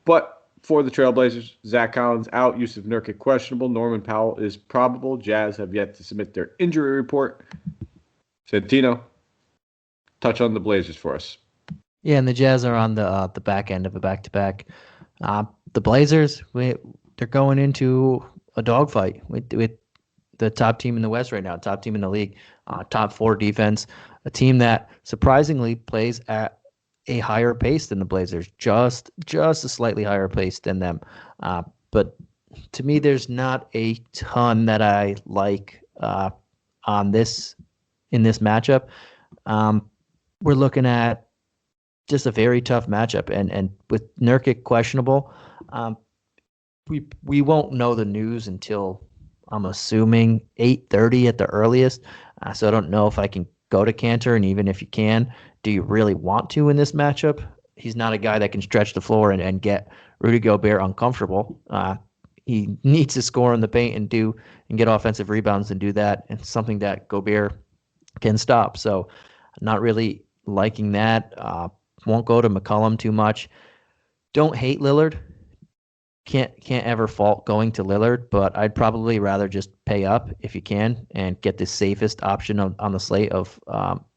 But for the Trailblazers, Zach Collins out, Yusuf Nurkic questionable, Norman Powell is probable. Jazz have yet to submit their injury report. Santino, touch on the Blazers for us. Yeah, and the Jazz are on the back end of a back-to-back. The Blazers, they're going into a dogfight with the top team in the West right now, top team in the league, top 4 defense, a team that surprisingly plays at a higher pace than the Blazers, just a slightly higher pace than them. But to me, there's not a ton that I like in this matchup. We're looking at just a very tough matchup, and with Nurkic questionable, we won't know the news until I'm assuming 8:30 at the earliest. So I don't know if I can go to Cantor, and even if you can, do you really want to in this matchup? He's not a guy that can stretch the floor and get Rudy Gobert uncomfortable. He needs to score in the paint and get offensive rebounds and do that, and something that Gobert can stop. So not really liking that. Won't go to McCollum too much. Don't hate Lillard. Can't ever fault going to Lillard, but I'd probably rather just pay up if you can and get the safest option on the slate of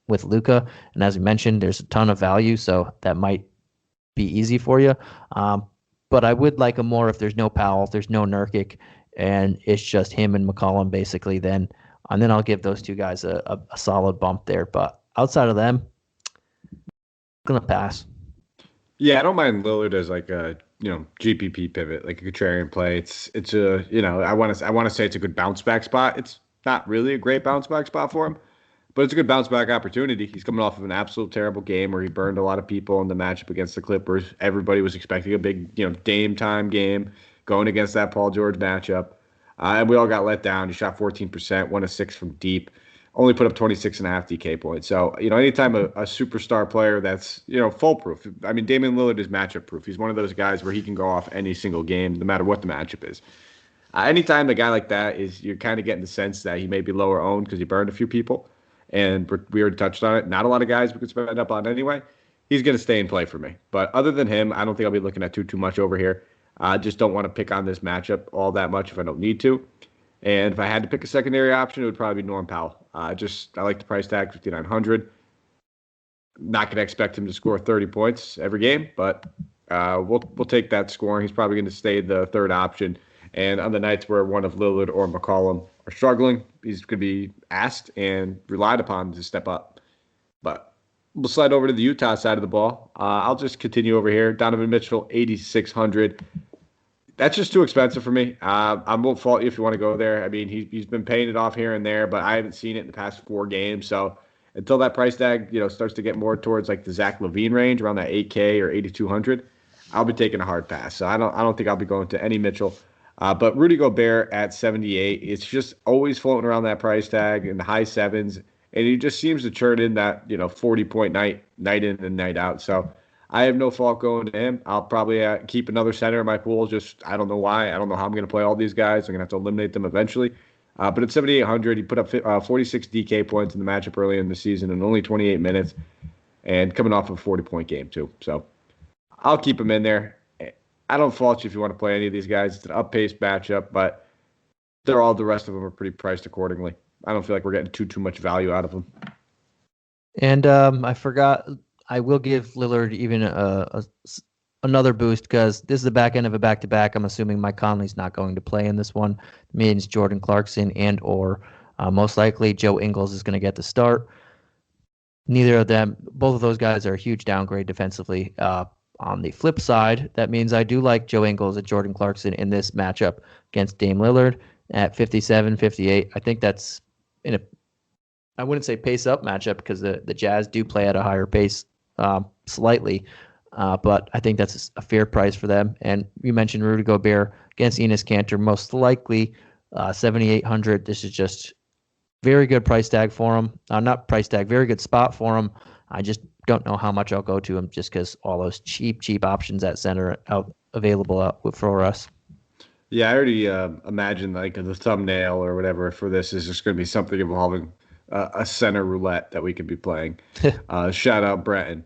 with Luka. And as we mentioned, there's a ton of value, so that might be easy for you. But I would like him more if there's no Powell, if there's no Nurkic, and it's just him and McCollum basically. And then I'll give those two guys a solid bump there. But outside of them, gonna pass. Yeah, I don't mind Lillard as like a GPP pivot, like a contrarian play. It's a I want to say it's a good bounce back spot. It's not really a great bounce back spot for him, but it's a good bounce back opportunity. He's coming off of an absolute terrible game where he burned a lot of people in the matchup against the Clippers. Everybody was expecting a big Dame time game going against that Paul George matchup, and we all got let down. He shot 14%, 1 of 6 from deep. Only put up 26.5 DK points. So, anytime a superstar player that's, foolproof. I mean, Damien Lillard is matchup proof. He's one of those guys where he can go off any single game, no matter what the matchup is. Anytime a guy like that is, you're kind of getting the sense that he may be lower owned because he burned a few people. And we already touched on it. Not a lot of guys we could spend up on anyway. he's going to stay in play for me. But other than him, I don't think I'll be looking at too much over here. I just don't want to pick on this matchup all that much if I don't need to. And if I had to pick a secondary option, it would probably be Norm Powell. I like the price tag, 5,900. Not going to expect him to score 30 points every game, but we'll take that scoring. He's probably going to stay the third option. And on the nights where one of Lillard or McCollum are struggling, he's going to be asked and relied upon to step up. But we'll slide over to the Utah side of the ball. I'll just continue over here. Donovan Mitchell, 8,600. That's just too expensive for me. I won't fault you if you want to go there. I mean, he's been paying it off here and there, but I haven't seen it in the past 4 games. So until that price tag, starts to get more towards like the Zach LaVine range, around that 8K or 8,200, I'll be taking a hard pass. So I don't think I'll be going to any Mitchell. But Rudy Gobert at 78, it's just always floating around that price tag in the high sevens, and he just seems to churn in that 40-point night in and night out. So I have no fault going to him. I'll probably keep another center in my pool. Just I don't know why. I don't know how I'm going to play all these guys. I'm going to have to eliminate them eventually. But at 7,800, he put up 46 DK points in the matchup early in the season in only 28 minutes, and coming off of a 40-point game too. So I'll keep him in there. I don't fault you if you want to play any of these guys. It's an up-paced matchup, but the rest of them are pretty priced accordingly. I don't feel like we're getting too much value out of them. And I forgot, I will give Lillard even another boost because this is the back end of a back-to-back. I'm assuming Mike Conley's not going to play in this one. It means Jordan Clarkson and or most likely Joe Ingles is going to get the start. Neither of them, both of those guys are a huge downgrade defensively. On the flip side, that means I do like Joe Ingles and Jordan Clarkson in this matchup against Dame Lillard at 57, 58. I think that's I wouldn't say pace up matchup because the Jazz do play at a higher pace slightly, but I think that's a fair price for them. And you mentioned Rudy Gobert against Enes Kanter, most likely 7,800. This is just very good price tag for him. Not price tag, very good spot for him. I just don't know how much I'll go to him just because all those cheap options at center available for us. Yeah, I already imagine like the thumbnail or whatever for this is just going to be something involving a center roulette that we could be playing. Shout out Bretton.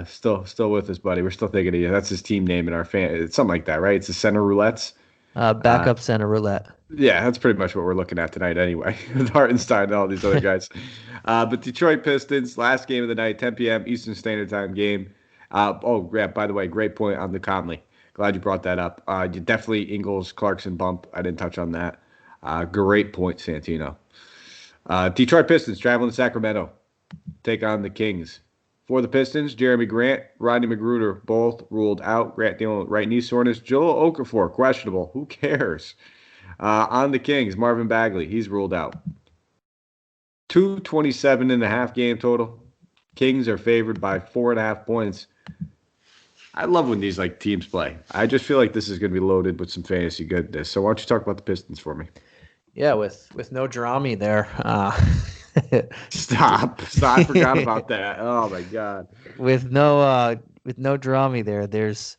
Still with us, buddy. We're still thinking of you. That's his team name in our fan. It's something like that, right? It's the center roulettes. Backup center roulette. Yeah, that's pretty much what we're looking at tonight anyway, with Hartenstein and all these other guys. But Detroit Pistons, last game of the night, 10 p.m. Eastern Standard Time game. By the way, great point on the Conley. Glad you brought that up. You definitely Ingles, Clarkson bump. I didn't touch on that. Great point, Santino. Detroit Pistons traveling to Sacramento. Take on the Kings. For the Pistons, Jeremy Grant, Rodney McGruder, both ruled out. Grant dealing with right knee soreness. Joel Okafor, questionable. Who cares? On the Kings, Marvin Bagley, he's ruled out. 227.5 game total. Kings are favored by 4.5 points. I love when these teams play. I just feel like this is going to be loaded with some fantasy goodness. So why don't you talk about the Pistons for me? Yeah, with no Jerami there. Stop! I forgot about that. Oh my God. With no Jerami there, there's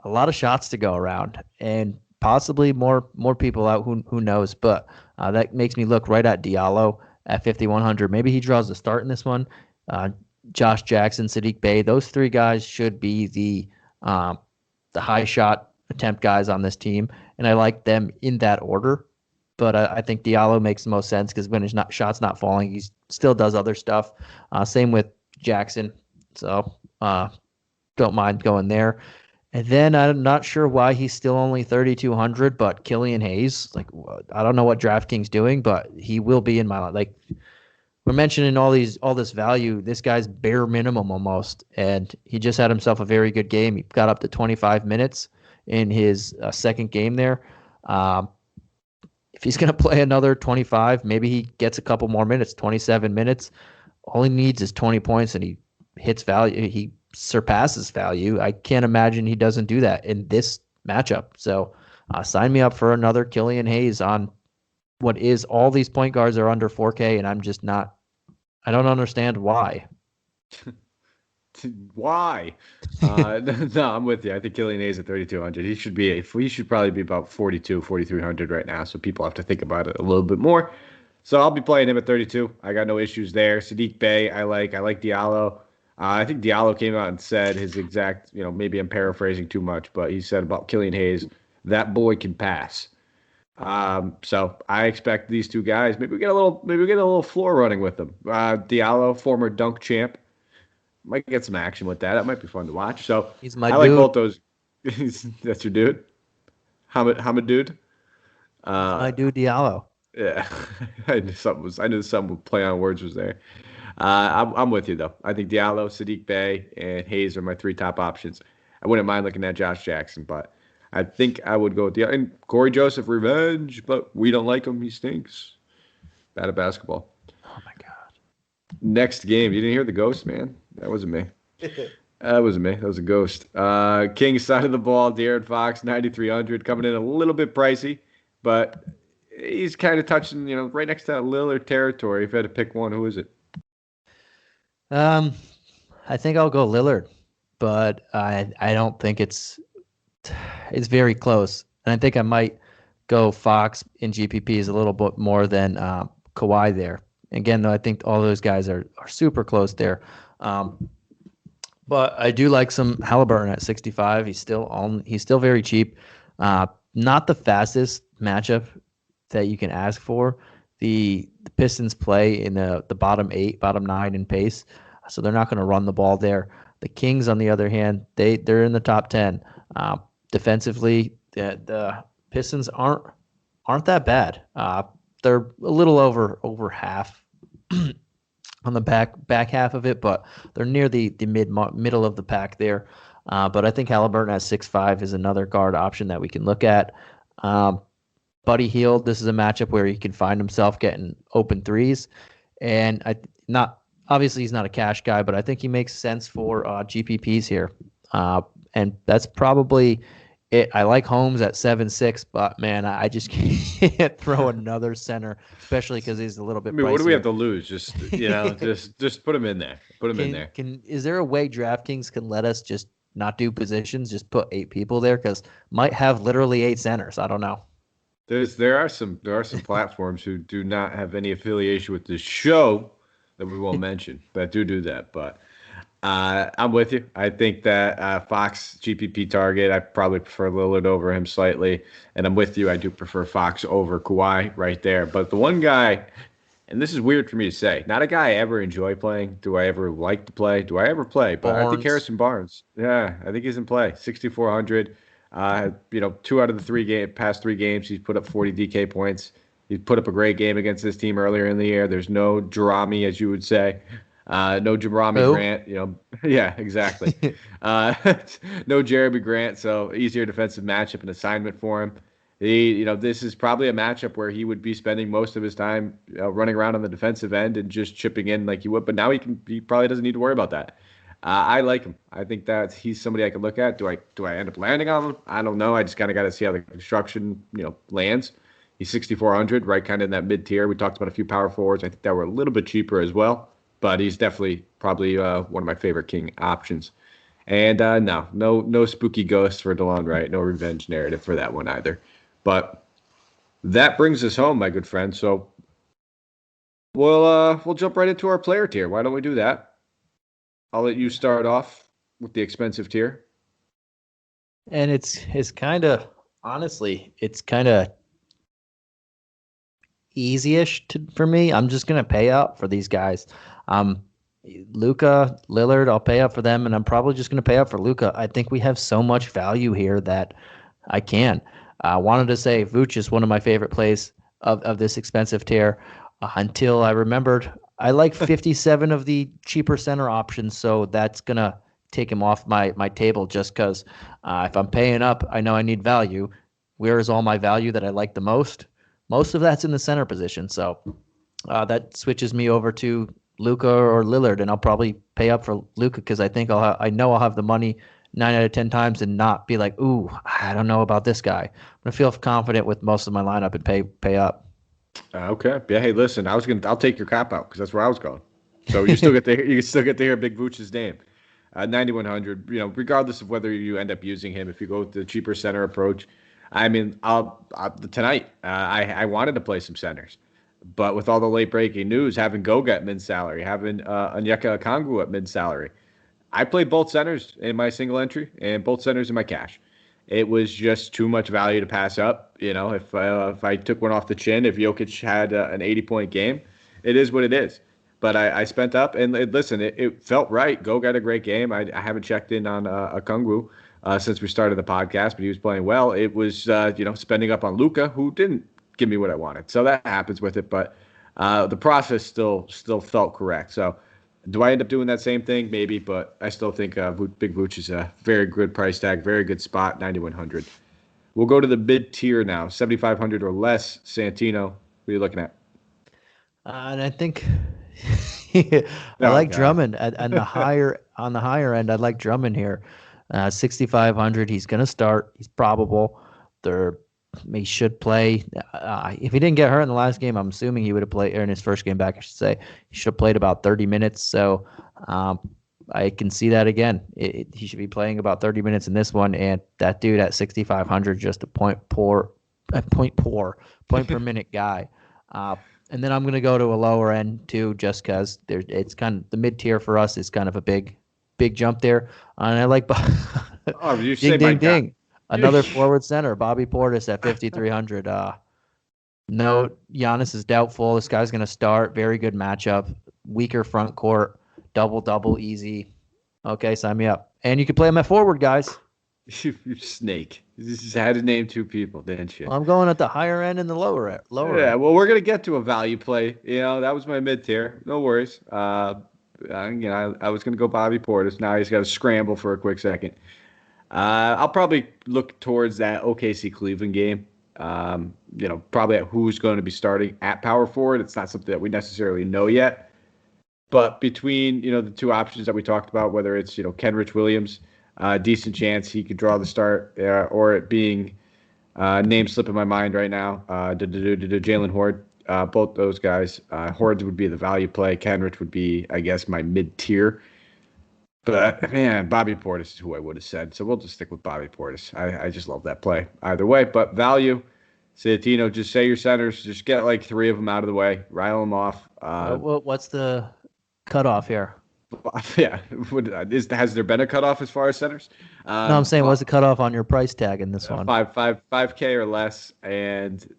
a lot of shots to go around, and possibly more people out. Who knows? But that makes me look right at Diallo at 5,100. Maybe he draws the start in this one. Josh Jackson, Sadiq Bey, those 3 guys should be the high shot attempt guys on this team, and I like them in that order. But I think Diallo makes the most sense because when his shot's not falling, he still does other stuff. Same with Jackson, so don't mind going there. And then I'm not sure why he's still only 3,200, but Killian Hayes, I don't know what DraftKings doing, but he will be in my we're mentioning all this value. This guy's bare minimum almost, and he just had himself a very good game. He got up to 25 minutes in his second game there. If he's going to play another 25, maybe he gets a couple more minutes, 27 minutes. All he needs is 20 points, and he hits value. He surpasses value. I can't imagine he doesn't do that in this matchup. So sign me up for another Killian Hayes on what is all these point guards are under 4K, and I'm just not. I don't understand why. Why? No, I'm with you. I think Killian Hayes at 3,200. He should probably be about 4,300 right now. So people have to think about it a little bit more. So I'll be playing him at 32. I got no issues there. Sadiq Bey, I like Diallo. I think Diallo came out and said his exact, maybe I'm paraphrasing too much, but he said about Killian Hayes, that boy can pass. So I expect these two guys. Maybe we get a little floor running with them. Diallo, former dunk champ, might get some action with that. That might be fun to watch. So He's my I like dude. both those. That's your dude, Hamid dude. My dude Diallo. Yeah, I knew something play on words was there. I'm with you though. I think Diallo, Sadiq Bey, and Hayes are my three top options. I wouldn't mind looking at Josh Jackson, but I think I would go with and Corey Joseph, revenge, but we don't like him. He stinks. Bad at basketball. Oh my God. Next game. You didn't hear the ghost, man? That wasn't me. That wasn't me. That was a ghost. Kings side of the ball, De'Aaron Fox, 9,300, coming in a little bit pricey, but he's kind of touching, right next to that Lillard territory. If you had to pick one, who is it? I think I'll go Lillard, but I don't think it's very close. And I think I might go Fox in GPPs a little bit more than Kawhi there. Again, though, I think all those guys are super close there. But I do like some Halliburton at 65. He's still very cheap. Not the fastest matchup that you can ask for. The Pistons play in the bottom 8, bottom 9 in pace, so they're not going to run the ball there. The Kings, on the other hand, they're in the top 10. Defensively, the Pistons aren't that bad. They're a little over half on the back half of it, but they're near the middle of the pack there. But I think Halliburton at 6'5" is another guard option that we can look at. Buddy Hield, this is a matchup where he can find himself getting open threes, and obviously he's not a cash guy, but I think he makes sense for GPPs here. And that's probably it. I like Holmes at 7'6", but man, I just can't throw another center, especially because he's a little bit. What do we have to lose? Just just put him in there. Put him in there. Is there a way DraftKings can let us just not do positions, just put 8 people there? Because might have literally 8 centers. I don't know. There are some platforms who do not have any affiliation with this show that we won't mention that do that, but. I'm with you. I think that Fox GPP target, I probably prefer Lillard over him slightly. And I'm with you. I do prefer Fox over Kawhi right there. But the one guy, and this is weird for me to say, not a guy I ever enjoy playing. Do I ever like to play? Do I ever play? But I think Harrison Barnes. Yeah, I think he's in play. 6,400. 2 out of the past 3 games, he's put up 40 DK points. He put up a great game against this team earlier in the year. There's no Jerami, as you would say. No Jerami Grant, yeah, exactly. No Jeremy Grant, so easier defensive matchup and assignment for him. This is probably a matchup where he would be spending most of his time running around on the defensive end and just chipping in like he would. But now he probably doesn't need to worry about that. I like him. I think that he's somebody I could look at. Do I end up landing on him? I don't know. I just kind of got to see how the construction lands. He's 6,400, right, kind of in that mid tier. We talked about a few power forwards. I think that were a little bit cheaper as well. But he's definitely probably one of my favorite King options. And no spooky ghosts for DeLon Wright. No revenge narrative for that one either. But that brings us home, my good friend. So we'll jump right into our player tier. Why don't we do that? I'll let you start off with the expensive tier. And it's kind of, honestly, it's kind of easy-ish for me. I'm just going to pay up for these guys. Luka, Lillard, I'll pay up for them, and I'm probably just going to pay up for Luka. I think we have so much value here that I can. I wanted to say Vooch is one of my favorite plays of this expensive tier until I remembered I like 57 of the cheaper center options, so that's going to take him off my table just because if I'm paying up, I know I need value. Where is all my value that I like the most? Most of that's in the center position, so that switches me over to Luka or Lillard, and I'll probably pay up for Luka because I think I know I'll have the money 9 out of 10 times and not be like, ooh, I don't know about this guy. I'm gonna feel confident with most of my lineup and pay up. Okay. Yeah. Hey, listen, I'll take your cop out because that's where I was going. So you still get to hear Big Vooch's name. 9,100. Regardless of whether you end up using him, if you go with the cheaper center approach, I mean, tonight I wanted to play some centers. But with all the late breaking news, having Goga at mid salary, having Onyeka Okongwu at mid salary, I played both centers in my single entry and both centers in my cash. It was just too much value to pass up. If I took one off the chin, if Jokic had an 80-point game, it is what it is. But I spent up, and listen, it felt right. Go got a great game. I haven't checked in on Okongwu since we started the podcast, but he was playing well. It was spending up on Luka, who didn't give me what I wanted. So that happens with it, but the process still felt correct. So do I end up doing that same thing? Maybe, but I still think Big Vooch is a very good price tag, very good spot, 9,100. We'll go to the mid tier now, 7,500 or less. Santino, what are you looking at? And I think I like Drummond on the higher end. I like Drummond here, 6,500. He's going to start. He's probable. He should play. If he didn't get hurt in the last game, I'm assuming he would have played, or in his first game back, I should say. He should have played about 30 minutes. So I can see that again. He should be playing about 30 minutes in this one. And that dude at 6,500, just a point per minute guy. And then I'm going to go to a lower end too, just because it's kind of the mid tier for us is kind of a big jump there. And I like ding. Another forward center, Bobby Portis at 5,300. No, Giannis is doubtful. This guy's going to start. Very good matchup. Weaker front court. Double easy. Okay, sign me up. And you can play him at forward, guys. You snake. You just had to name two people, didn't you? I'm going at the higher end and the lower end. Yeah, well, we're going to get to a value play. That was my mid tier. No worries. I was going to go Bobby Portis. Now he's got to scramble for a quick second. I'll probably look towards that OKC Cleveland game. Probably at who's going to be starting at power forward. It's not something that we necessarily know yet. But between, the two options that we talked about, whether it's, Kenrich Williams, decent chance he could draw the start, or it being name slipping my mind right now, Jalen Horde. Both those guys. Horde would be the value play. Kenrich would be, I guess, my mid-tier. But, man, Bobby Portis is who I would have said. So we'll just stick with Bobby Portis. I just love that play either way. But value, Santino, just say your centers. Just get like three of them out of the way. Rile them off. What's the cutoff here? Yeah. Has there been a cutoff as far as centers? No, I'm saying what's the cutoff on your price tag in this one? 5K or less. And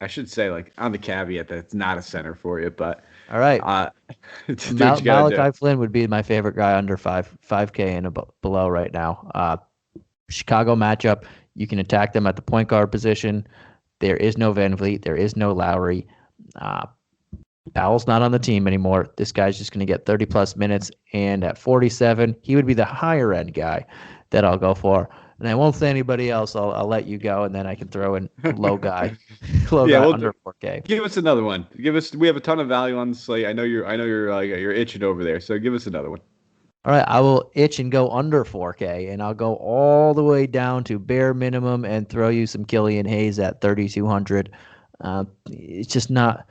I should say, like, on the caveat that it's not a center for you, but all right. Malachi Flynn would be my favorite guy under 5K and below right now. Chicago matchup, you can attack them at the point guard position. There is no Van Vliet. There is no Lowry. Powell's not on the team anymore. This guy's just going to get 30-plus minutes, and at 47, he would be the higher-end guy that I'll go for. And I won't say anybody else. I'll let you go, and then I can throw in low guy, under 4K. Give us another one. We have a ton of value on the slate. I know you're itching over there, so give us another one. All right, I will itch and go under 4K, and I'll go all the way down to bare minimum and throw you some Killian Hayes at 3,200. It's just not.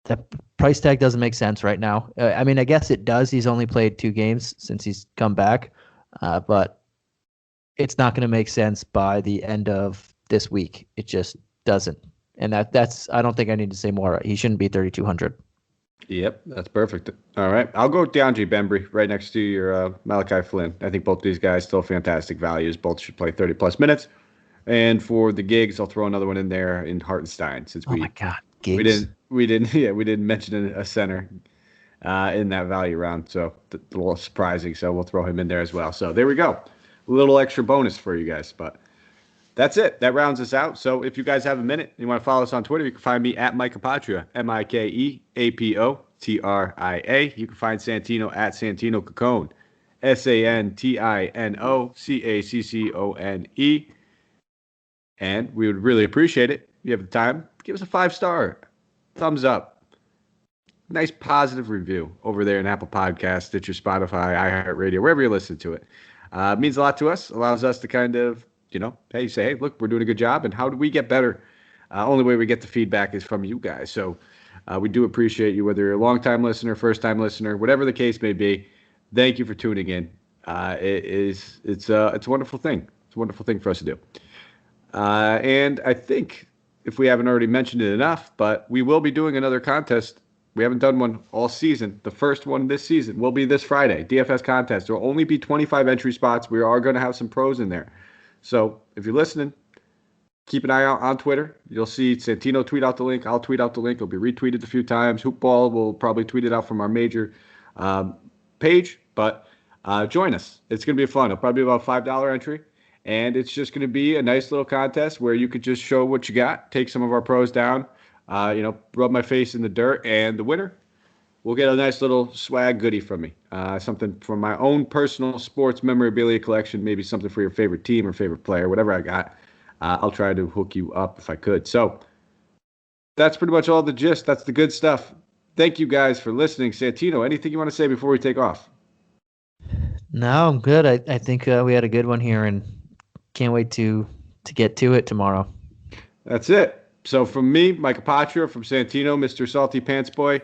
The price tag doesn't make sense right now. I mean, I guess it does. He's only played 2 games since he's come back, but it's not going to make sense by the end of this week. It just doesn't. And that's I don't think I need to say more. He shouldn't be 3,200. Yep, that's perfect. All right. I'll go with DeAndre Bembry right next to your Malachi Flynn. I think both these guys still fantastic values. Both should play 30-plus minutes. And for the gigs, I'll throw another one in there in Hartenstein since my God, gigs. We didn't mention a center in that value round, so a little surprising. So we'll throw him in there as well. So there we go. A little extra bonus for you guys, but that's it. That rounds us out. So if you guys have a minute, you want to follow us on Twitter, you can find me at Mike Apotria, MikeApotria. You can find Santino at Santino Caccone, SantinoCaccone. And we would really appreciate it. If you have the time, give us a 5-star thumbs up. Nice positive review over there in Apple Podcasts, Stitcher, Spotify, iHeartRadio, wherever you listen to it. It means a lot to us. Allows us to kind of, hey, look, we're doing a good job. And how do we get better? Only way we get the feedback is from you guys. So we do appreciate you, whether you're a long-time listener, first-time listener, whatever the case may be. Thank you for tuning in. It's a wonderful thing. It's a wonderful thing for us to do. And I think if we haven't already mentioned it enough, but we will be doing another contest We haven't done one all season. The first one this season will be this Friday, DFS contest. There will only be 25 entry spots. We are going to have some pros in there. So if you're listening, keep an eye out on Twitter. You'll see Santino tweet out the link. I'll tweet out the link. It'll be retweeted a few times. Hoopball will probably tweet it out from our major page. But join us. It's going to be fun. It'll probably be about a $5 entry. And it's just going to be a nice little contest where you could just show what you got, take some of our pros down, rub my face in the dirt, and the winner will get a nice little swag goodie from me. Something from my own personal sports memorabilia collection, maybe something for your favorite team or favorite player, whatever I got. I'll try to hook you up if I could. So that's pretty much all the gist. That's the good stuff. Thank you guys for listening. Santino, anything you want to say before we take off? No, I'm good. I think we had a good one here, and can't wait to get to it tomorrow. That's it. So from me, Mike Apatria, from Santino, Mr. Salty Pants Boy,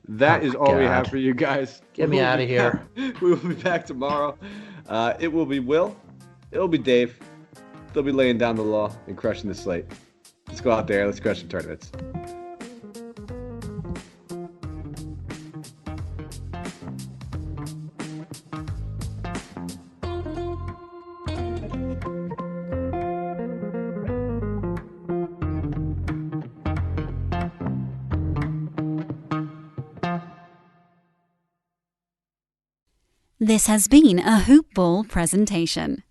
that is all we have for you guys. Get me out of here. We will be back tomorrow. It will be Will. It will be Dave. They'll be laying down the law and crushing the slate. Let's go out there. Let's crush some tournaments. This has been a Hoop Ball presentation.